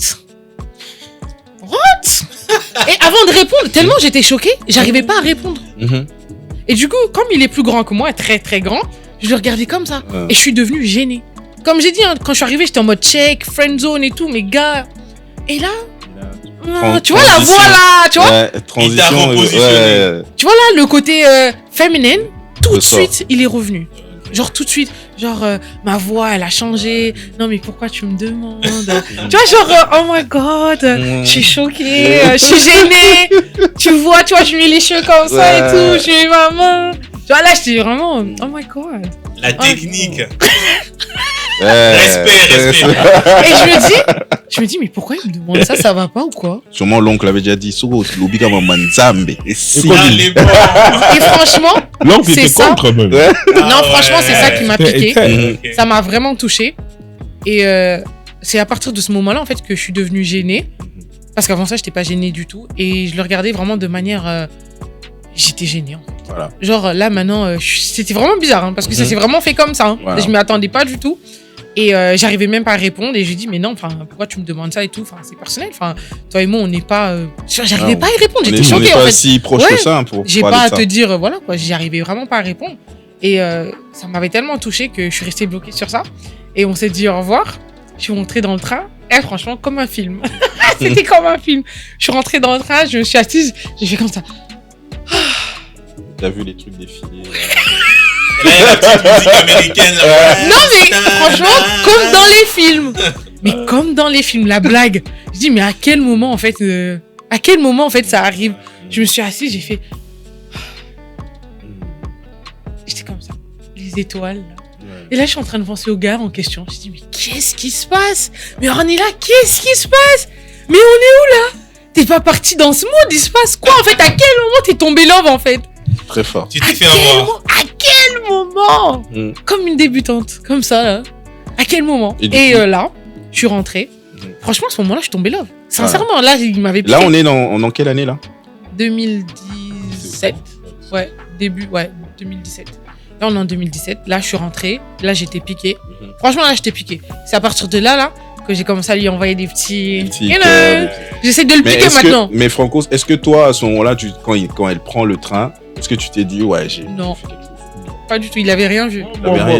Et avant de répondre, tellement j'étais choquée, j'arrivais pas à répondre. Mhm. Et du coup, comme il est plus grand que moi, très très grand, je le regardais comme ça. Ouais. Et je suis devenue gênée. Comme j'ai dit, hein, quand je suis arrivée, j'étais en mode check, friend zone et tout, mes gars. Et là, tu vois la Transition. voix là, tu vois, Ouais, transition. repositionné. tu vois là, le côté féminin, tout de Ressort. suite, il est revenu. Genre tout de suite, genre ma voix, elle a changé. Non mais pourquoi tu me demandes? Tu vois, genre oh my god, je suis choquée, je suis gênée. Tu vois, je mets les cheveux comme ça et Ouais. tout, je mets ma main. Tu vois là, j'étais vraiment oh my god. La technique. Ouais. Respect. Et je me dis mais pourquoi il me demande ça, ça va pas ou quoi? Sûrement l'oncle avait déjà dit Sogo, Lobi comme un manzambe. Et si. quoi, Allez, bon. Et franchement, L'oncle C'est était ça. contre même. Ouais. non franchement, c'est ça qui m'a piqué. Ok. Ça m'a vraiment touchée. Et c'est à partir de ce moment-là, en fait, que je suis devenue gênée. Parce qu'avant ça, j'étais pas gênée du tout. Et je le regardais vraiment de manière... J'étais gênée, en fait. Voilà. Genre, là, maintenant, c'était vraiment bizarre. Hein, parce que ça s'est vraiment fait comme ça. Hein. Voilà. Je m'y attendais pas du tout. Et j'arrivais même pas à répondre. Et je lui ai dit, mais non, pourquoi tu me demandes ça et tout? C'est personnel. Toi et moi, on n'est pas... J'arrivais Ah, pas à y répondre. On J'étais est choquée, en pas fait. si proche Ouais. que ça hein, pour J'ai parler pas à de te ça. dire, voilà quoi, j'y arrivais vraiment pas à répondre. Et ça m'avait tellement touchée que je suis restée bloquée sur ça. Et on s'est dit au revoir. Je suis rentrée dans le train. Et franchement, comme un film. C'était comme un film. Je suis rentrée dans le train, je me suis assise, j'ai fait comme ça. T'as vu les trucs défiler. Et là, il y a la petite musique américaine. Là. Non mais franchement, comme dans les films. Mais comme dans les films, la blague. Je dis mais à quel moment en fait, ça arrive? Je me suis assise, j'ai fait. J'étais comme ça. Les étoiles. Là. Et là, je suis en train de penser au gars en question. Je dis, mais qu'est-ce qui se passe? Mais on est là, qu'est-ce qui se passe? mais on est où là? T'es pas parti dans ce monde, il se passe quoi en fait? À quel moment t'es tombé love en fait? Très fort. Tu t'es fait avoir. À quel moment? Comme une débutante, comme ça là. À quel moment? Et là, je suis rentrée. Franchement, à ce moment-là, je suis tombée love. Sincèrement, là, il m'avait piqué. Là, on est dans quelle année là? 2017. Ouais, 2017. Là, on est en 2017. Là, je suis rentrée. Là, j'étais piquée. Franchement, là, j'étais piquée. C'est à partir de là, que j'ai commencé à lui envoyer des petits... J'essaie de le piquer maintenant. Mais Franco, est-ce que toi, à ce moment-là, quand elle prend le train, est-ce que tu t'es dit, ouais, j'ai non. fait quelque chose? Pas du tout, il avait rien vu.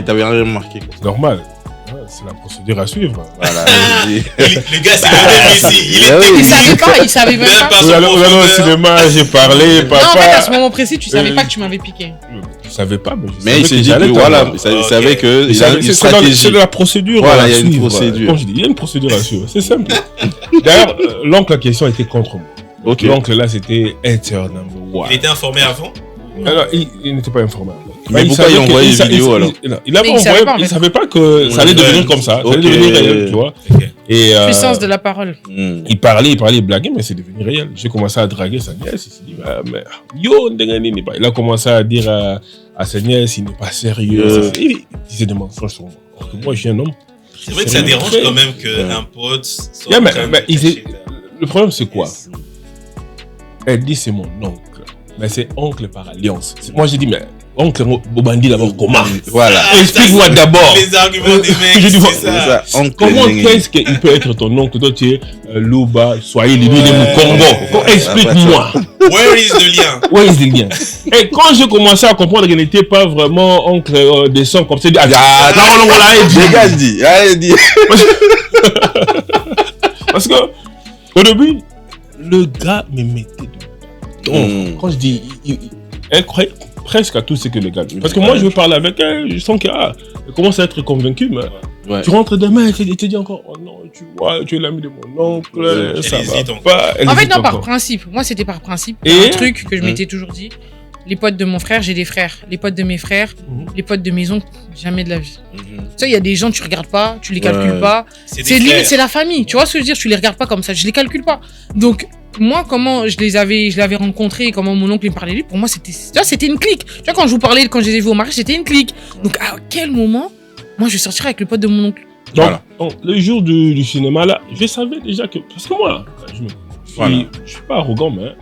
T'avais rien remarqué. C'est normal. C'est la procédure à suivre. Voilà. Le gars, c'est le ici. Il savait même pas. On allait au cinéma, j'ai parlé, papa. Non, en fait, à ce moment précis, tu savais pas que tu m'avais piqué. Je savais pas, mais il s'est dit que voilà, il savait que il a une stratégie. C'est de la procédure. Voilà, il y a une procédure. Comme je dis, il y a une procédure à suivre. C'est simple. D'ailleurs, l'oncle en question était contre moi. L'oncle là, c'était hater number one. Il était informé avant? Alors, il n'était pas informé avant. Mais pourquoi il envoyait les vidéos alors? Il avait envoyé, il savait pas que ça allait devenir comme ça. Ça allait devenir réel, tu vois. Et puissance de la parole. Il parlait, il blaguait, mais c'est devenu réel. J'ai commencé à draguer sa nièce. Il s'est dit, mais yo, il a commencé à dire à sa nièce, il n'est pas sérieux. Il disait des mensonges sur moi. Alors que moi, je suis un homme. C'est vrai que ça dérange quand même qu'un pote soit le problème, c'est quoi? Elle dit, c'est mon oncle. Mais c'est oncle par alliance. Moi, j'ai dit, mais oncle Bobandi d'abord, comment? Voilà. Explique-moi d'abord. Les arguments des mecs, c'est ça. Comment est-ce qu'il peut être ton oncle? Toi, tu es Louba, soyez lui de Mukongo. Explique-moi. Where is the lien? Where is the lien? Et quand j'ai commencé à comprendre qu'il n'était pas vraiment oncle des sons comme ça, les gars, je dis. Parce que, au début, le gars me mettait donc, quand je dis, elle croyait presque à tout ce que le gars dit. Parce que moi, je veux parler avec elle, je sens qu'elle commence à être convaincue, mais tu rentres demain et tu te dis encore, oh non, tu vois, tu es l'ami de mon oncle, ça va pas. En fait, non, par principe. Moi, c'était par principe. Un truc que je m'étais toujours dit, les potes de mon frère, j'ai des frères. Les potes de mes frères, les potes de mes oncles, jamais de la vie. Tu sais, il y a des gens, tu regardes pas, tu les calcules pas. C'est limite, c'est la famille. Tu vois ce que je veux dire? Tu les regardes pas comme ça, je les calcule pas. Donc, moi, comment je l'avais rencontré, comment mon oncle me parlait de lui, pour moi, c'était une clique. Tu vois, quand je vous parlais, quand je les ai vus au mariage, c'était une clique. Donc, à quel moment, moi, je sortirais avec le pote de mon oncle? Donc, le jour du cinéma, là, je savais déjà que... Parce que moi, je suis pas arrogant, mais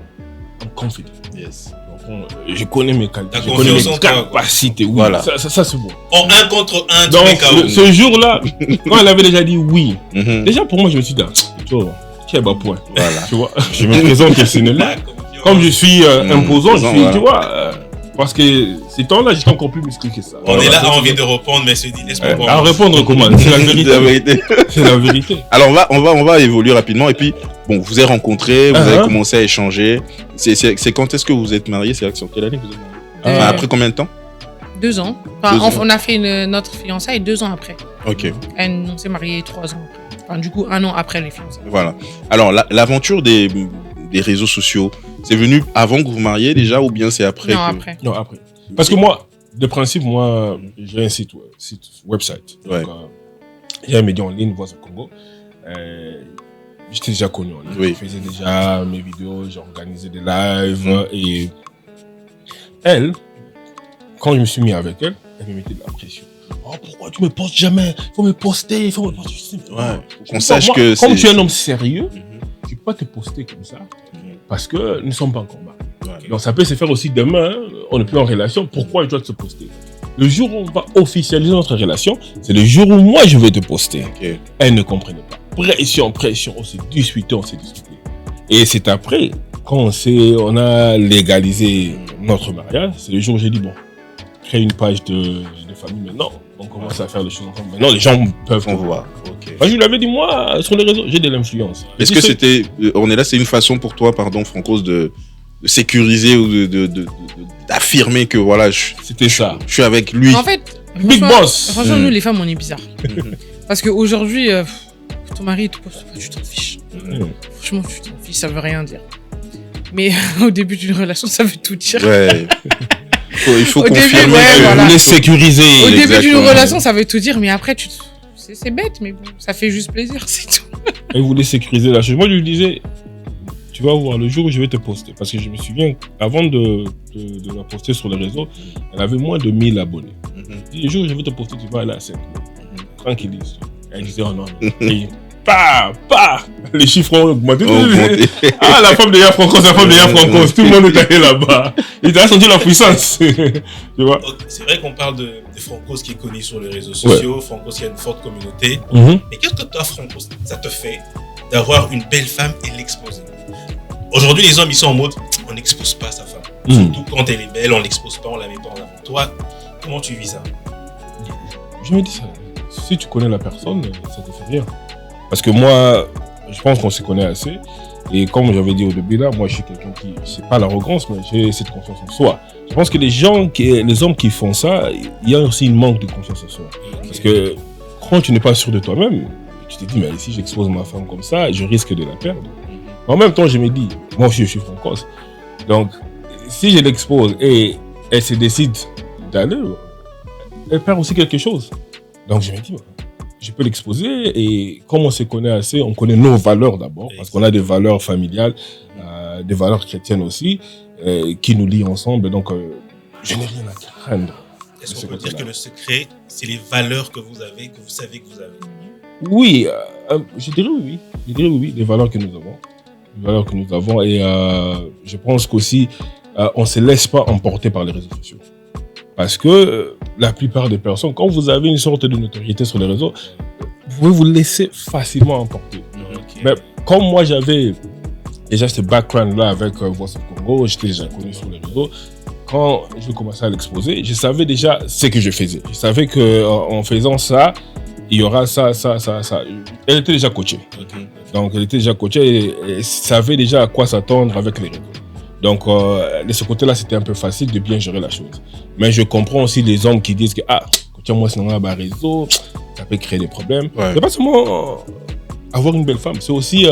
I'm confident. Yes. Donc, je connais mes qualités, je connais mes capacités. Oui, voilà. Ça c'est bon. En 1 contre 1, donc, ce jour-là, quand elle avait déjà dit oui, déjà pour moi, je me suis dit, tu vois, point. Voilà. Tu vois, je me présente au cinéma. Comme je suis imposant, tu vois, parce que ces temps-là, j'étais encore plus musclé que ça. On est là, à envie de répondre, mais se dit, laisse-moi pas. À répondre comment? C'est la vérité. C'est la vérité. Alors, on va évoluer rapidement. Et puis, bon, vous avez rencontré, vous avez commencé à échanger. C'est quand est-ce que vous êtes mariés? C'est sur quelle année vous êtes mariés? Après combien de temps? 2 ans. Enfin, on a fait notre fiançailles 2 ans après. Ok. On s'est mariés 3 ans après. Enfin, du coup, 1 an après les fiançailles. Voilà. Alors, l'aventure des réseaux sociaux, c'est venu avant que vous mariez déjà ou bien c'est après? Après. Non, après. Parce que moi, de principe, j'ai un site website. Ouais. J'ai un média en ligne, Voix au Congo. J'étais déjà connu en ligne. Oui. Je faisais déjà mes vidéos, j'organisais des lives. Et elle, quand je me suis mis avec elle, elle me mettait de la pression. Oh, pourquoi tu me postes jamais? Il faut me poster, Ouais. Qu'on sache que comme tu es un homme sérieux, tu peux pas te poster comme ça parce que nous ne sommes pas en combat. Ouais. Donc ça peut se faire aussi demain, on n'est plus en relation, pourquoi je dois te poster? Le jour où on va officialiser notre relation, c'est le jour où moi je vais te poster. Okay. Elle ne comprenait pas. Pression, on s'est disputé. Et c'est après, quand on a légalisé notre mariage, c'est le jour où j'ai dit, bon, créer une page de famille maintenant. On commence à faire les choses ensemble. Maintenant, les gens peuvent voir. Okay. Moi, je lui avais dit, moi, sur les réseaux, j'ai de l'influence. Est-ce que c'était... On est là, c'est une façon pour toi, Francos, de sécuriser ou d'affirmer que, voilà, c'était ça. Je suis avec lui. En fait, Big Boss. Franchement, nous, les femmes, on est bizarres. Parce qu'aujourd'hui, ton mari te pose pas, tu t'en fiches. Franchement, tu t'en fiches, ça veut rien dire. Mais au début d'une relation, ça veut tout dire. Ouais. Il faut confirmer vous les sécuriser. Au début d'une relation, ça veut tout dire, mais après, c'est bête, mais bon, ça fait juste plaisir, c'est tout. Elle voulait sécuriser la chose. Moi, je lui disais, tu vas voir le jour où je vais te poster. Parce que je me souviens, avant de la poster sur les réseaux, elle avait moins de 1000 abonnés. Je dis, le jour où je vais te poster, tu vas aller à 5000. Tranquillise. Elle disait, oh non. Et, les chiffres ont augmenté. Ah, la femme de Ya Francos, la femme de Ya Francos. Tout le monde est allé là-bas. Il a senti la puissance. Tu vois? C'est vrai qu'on parle de Francos qui est connu sur les réseaux sociaux. Francos qui a une forte communauté. Mais qu'est-ce que toi, Francos, ça te fait d'avoir une belle femme et l'exposer? Aujourd'hui, les hommes, ils sont en mode, on n'expose pas sa femme. Surtout quand elle est belle, on l'expose pas, on la met pas en avant. Toi, comment tu vis ça? Je me dis ça. Si tu connais la personne, ça te fait rien. Parce que moi, je pense qu'on se connaît assez. Et comme j'avais dit au début là, moi je suis quelqu'un qui, c'est pas l'arrogance, mais j'ai cette confiance en soi. Je pense que les hommes qui font ça, il y a aussi une manque de confiance en soi. Parce que quand tu n'es pas sûr de toi-même, tu te dis, mais si j'expose ma femme comme ça, je risque de la perdre. En même temps, je me dis, moi aussi je suis Francos. Donc, si je l'expose et elle se décide d'aller, elle perd aussi quelque chose. Donc je me dis, je peux l'exposer et comme on se connaît assez, on connaît nos valeurs d'abord, parce qu'on a des valeurs familiales, des valeurs chrétiennes aussi, qui nous lient ensemble. Donc, je n'ai rien à craindre. Est-ce qu'on peut dire que le secret, c'est les valeurs que vous avez, que vous savez que vous avez? Oui, je dirais oui. Je dirais oui, les valeurs que nous avons. Les valeurs que nous avons et je pense qu'aussi, on ne se laisse pas emporter par les réseaux sociaux. Parce que la plupart des personnes, quand vous avez une sorte de notoriété sur les réseaux, vous pouvez vous laisser facilement emporter. Mais comme moi, j'avais déjà ce background-là avec Voice of Congo, j'étais déjà connu sur les réseaux. Quand je commençais à l'exposer, je savais déjà ce que je faisais. Je savais qu'en faisant ça, il y aura ça. Elle était déjà coachée. Donc, elle était déjà coachée et savait déjà à quoi s'attendre avec les réseaux. Donc, de ce côté-là, c'était un peu facile de bien gérer la chose. Mais je comprends aussi les hommes qui disent que, moi, sinon, on a un réseau, ça peut créer des problèmes. Ouais. C'est pas seulement avoir une belle femme, c'est aussi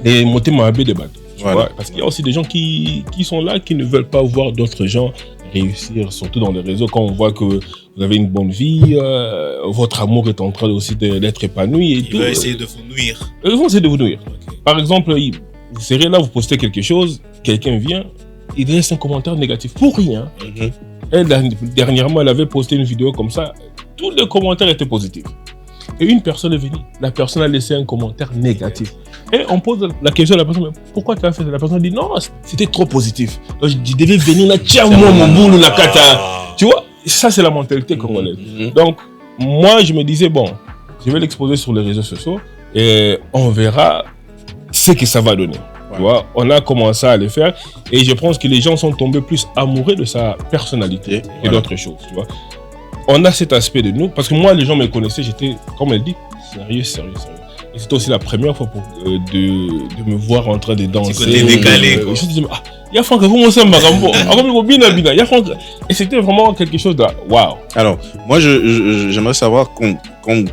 les monter ma des bateaux. Voilà. Parce qu'il y a aussi des gens qui sont là, qui ne veulent pas voir d'autres gens réussir, surtout dans les réseaux, quand on voit que vous avez une bonne vie, votre amour est en train aussi d'être épanoui. Ils vont essayer de vous nuire. Ils vont essayer de vous nuire. Okay. Par exemple, vous serez là, vous postez quelque chose, quelqu'un vient, il laisse un commentaire négatif pour rien. Elle, dernièrement, elle avait posté une vidéo comme ça, tous les commentaires étaient positifs. Et une personne est venue, la personne a laissé un commentaire négatif. Et on pose la question à la personne, mais pourquoi tu as fait ça? La personne dit, non, c'était trop positif. Donc, je devais venir là, tiens-moi mon boulot, la cata. Tu vois, ça c'est la mentalité congolaise. Donc, moi, je me disais, bon, je vais l'exposer sur les réseaux sociaux et on verra ce que ça va donner. Tu vois, on a commencé à le faire et je pense que les gens sont tombés plus amoureux de sa personnalité que d'autres choses. Tu vois, on a cet aspect de nous parce que moi, les gens me connaissaient, j'étais, comme elle dit, sérieux. Et c'était aussi la première fois de me voir en train de danser. C'est côté décalé. Je me disais, Ya Franck, vous m'en savez, et c'était vraiment quelque chose de waouh. Alors, moi, j'aimerais savoir, comme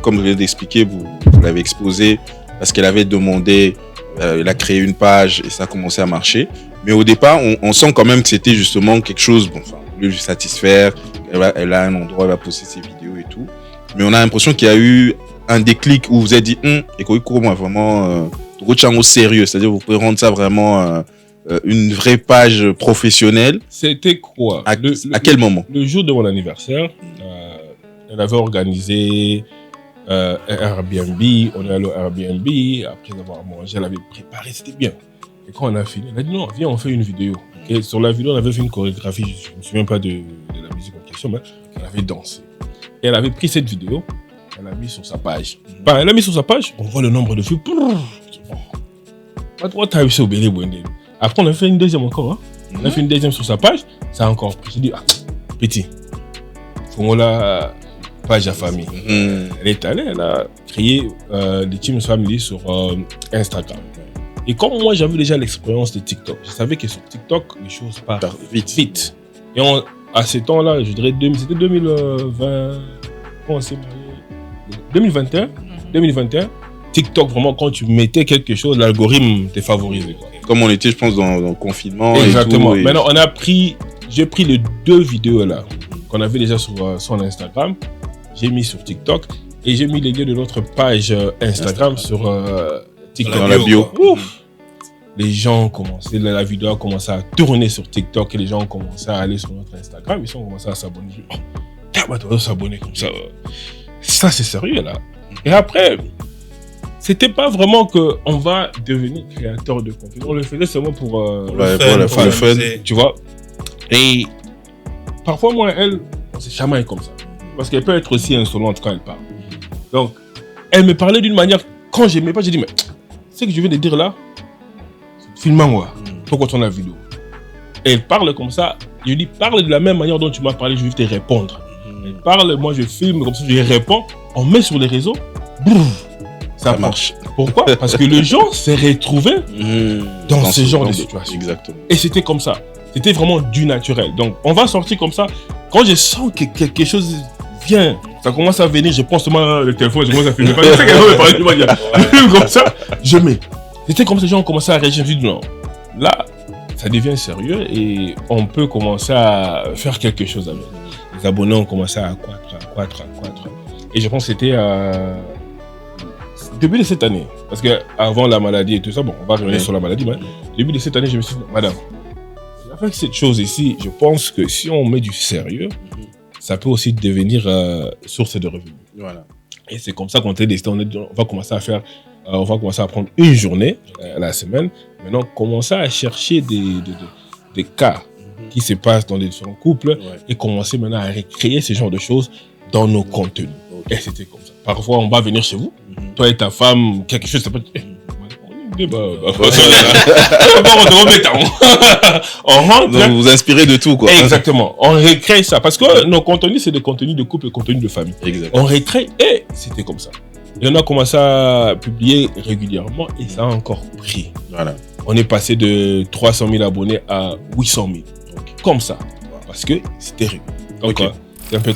vous l'avez expliqué, vous l'avez exposé parce qu'elle avait demandé. Elle a créé une page et ça a commencé à marcher. Mais au départ, on sent quand même que c'était justement quelque chose, bon, enfin, lui satisfaire. Elle a un endroit où elle va poster ses vidéos et tout. Mais on a l'impression qu'il y a eu un déclic où vous avez dit, et comment vraiment, au sérieux. C'est-à-dire, vous pouvez rendre ça vraiment une vraie page professionnelle. C'était quoi? À quel moment? Le jour de mon anniversaire, elle avait organisé un Airbnb, on est allé au Airbnb, après avoir mangé, elle avait préparé, c'était bien. Et quand on a fini, elle a dit non, viens, on fait une vidéo. Et sur la vidéo, on avait fait une chorégraphie, je ne me souviens pas de la musique en question, mais elle avait dansé. Et elle avait pris cette vidéo, elle l'a mis sur sa page. Elle l'a mis sur sa page, on voit le nombre de vues. Après, on a fait une deuxième encore. On a fait une deuxième sur sa page, ça a encore pris. J'ai dit, petit, faut la page à famille. Elle est allée, elle a créé des Teams Family sur Instagram. Et comme moi, j'avais déjà l'expérience de TikTok, je savais que sur TikTok, les choses partent vite. Et à ce temps-là, je dirais, c'était 2020, quand on s'est marié, 2021, TikTok, vraiment, quand tu mettais quelque chose, l'algorithme te favorisait. Comme on était, je pense, dans le confinement. Exactement. Et tout, maintenant, j'ai pris les 2 vidéos là, qu'on avait déjà sur son Instagram, j'ai mis sur TikTok Et j'ai mis les liens de notre page Instagram sur TikTok. Dans la bio. Ouf. Les gens ont commencé, la vidéo a commencé à tourner sur TikTok et les gens ont commencé à aller sur notre Instagram. Ils ont commencé à s'abonner. Oh, bah, tu dois s'abonner comme ça. Ça, c'est sérieux, là. Et après, c'était pas vraiment qu'on va devenir créateur de contenu. On le faisait seulement pour le fun. Tu vois. Et parfois, moi, elle, on s'est chamaille comme ça. Parce qu'elle peut être aussi insolente quand elle parle. Donc, elle me parlait d'une manière, quand j'aimais pas, j'ai dit, mais c'est que je viens de dire là, filme-moi, pourquoi tu as la vidéo. Et elle parle comme ça, je lui dis, parle de la même manière dont tu m'as parlé, je vais te répondre. Elle parle, moi je filme comme ça, je lui réponds, on met sur les réseaux, ça marche. Pourquoi? Parce que les gens s'est retrouvé dans ce genre de situation. Exactement. Et c'était comme ça. C'était vraiment du naturel. Donc, on va sortir comme ça. Quand je sens que quelque chose vient, ça commence à venir, je prends seulement le téléphone, je commence à filmer. Je sais qu'elle va me parler du manière. Comme ça, je mets. C'était comme ça, les gens ont commencé à réagir. Je me dis non, là, ça devient sérieux et on peut commencer à faire quelque chose avec. Les abonnés ont commencé à croître. Et je pense que c'était début de cette année. Parce qu'avant la maladie et tout ça, bon, on va revenir sur la maladie, mais début de cette année, je me suis dit, madame, avec cette chose ici, je pense que si on met du sérieux, ça peut aussi devenir source de revenus. Voilà. Et c'est comme ça qu'on a décidé, on va commencer à faire, on va commencer à prendre une journée la semaine. Maintenant, commencer à chercher des cas qui se passent dans les différents couples et commencer maintenant à recréer ce genre de choses dans nos contenus. Et c'était comme ça. Parfois, on va venir chez vous, toi et ta femme, quelque chose, ça peut être... on rentre. Donc vous vous inspirez de tout, quoi. Exactement. On recrée ça. Parce que nos contenus, c'est des contenus de couple et contenus de famille. Exactement. On recrée et c'était comme ça. Et on a commencé à publier régulièrement et ça a encore pris. Voilà. On est passé de 300 000 abonnés à 800 000. Comme ça. Parce que c'était régulier. Donc, c'est un peu...